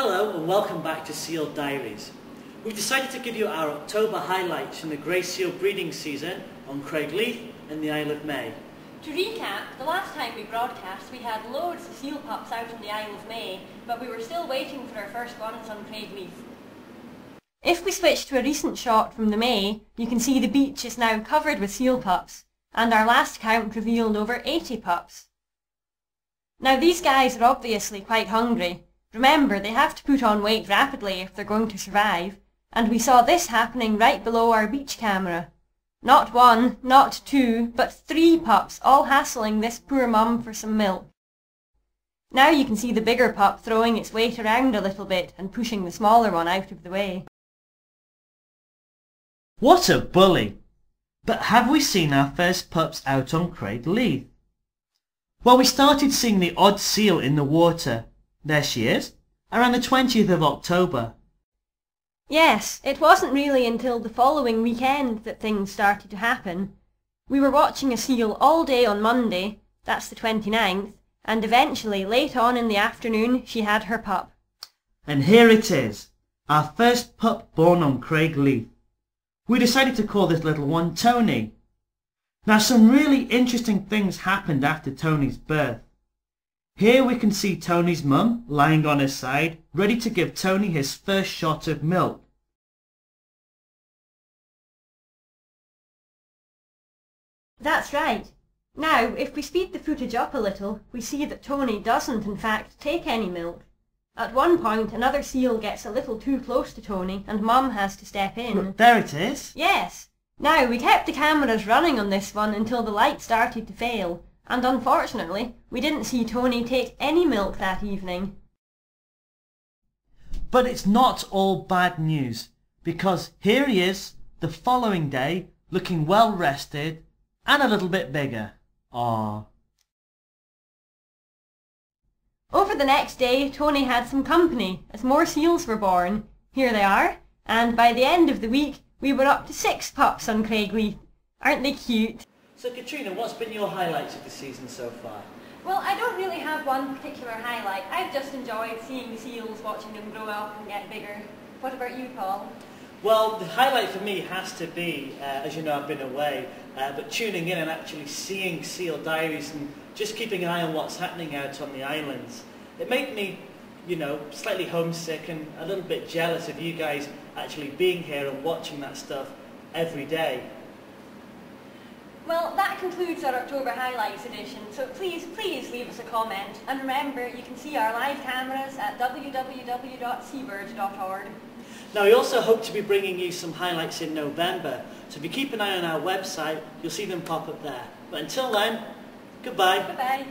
Hello and welcome back to Seal Diaries. We've decided to give you our October highlights from the grey seal breeding season on Caigth, Leith and the Isle of May. To recap, the last time we broadcast we had loads of seal pups out on the Isle of May, but we were still waiting for our first ones on Caigth, Leith. If we switch to a recent shot from the May, you can see the beach is now covered with seal pups, and our last count revealed over 80 pups. Now these guys are obviously quite hungry. Remember, they have to put on weight rapidly if they're going to survive, and we saw this happening right below our beach camera. Not one, not two, but 3 pups all hassling this poor mum for some milk. Now you can see the bigger pup throwing its weight around a little bit and pushing the smaller one out of the way. What a bully! But have we seen our first pups out on Caigth, Leith? Well, we started seeing the odd seal in the water. There she is, around the 20th of October. Yes, it wasn't really until the following weekend that things started to happen. We were watching a seal all day on Monday, that's the 29th, and eventually, late on in the afternoon, she had her pup. And here it is, our first pup born on Caigth, Leith. We decided to call this little one Tony. Now some really interesting things happened after Tony's birth. Here we can see Tony's mum lying on her side, ready to give Tony his first shot of milk. That's right. Now, if we speed the footage up a little, we see that Tony doesn't in fact take any milk. At one point, another seal gets a little too close to Tony, and Mum has to step in. But there it is. Yes. Now, we kept the cameras running on this one until the light started to fail. And unfortunately, we didn't see Tony take any milk that evening. But it's not all bad news, because here he is, the following day, looking well rested and a little bit bigger. Aww. Over the next day, Tony had some company, as more seals were born. Here they are, and by the end of the week, we were up to 6 pups on Caigth, Leith. Aren't they cute? So Katrina, what's been your highlights of the season so far? Well, I don't really have one particular highlight. I've just enjoyed seeing the seals, watching them grow up and get bigger. What about you, Paul? Well, the highlight for me has to be, as you know, I've been away, but tuning in and actually seeing Seal Diaries and just keeping an eye on what's happening out on the islands. It made me, slightly homesick and a little bit jealous of you guys actually being here and watching that stuff every day. Well, that concludes our October Highlights edition, so please leave us a comment. And remember, you can see our live cameras at www.seabird.org. Now, we also hope to be bringing you some highlights in November, so if you keep an eye on our website, you'll see them pop up there. But until then, goodbye. Bye-bye.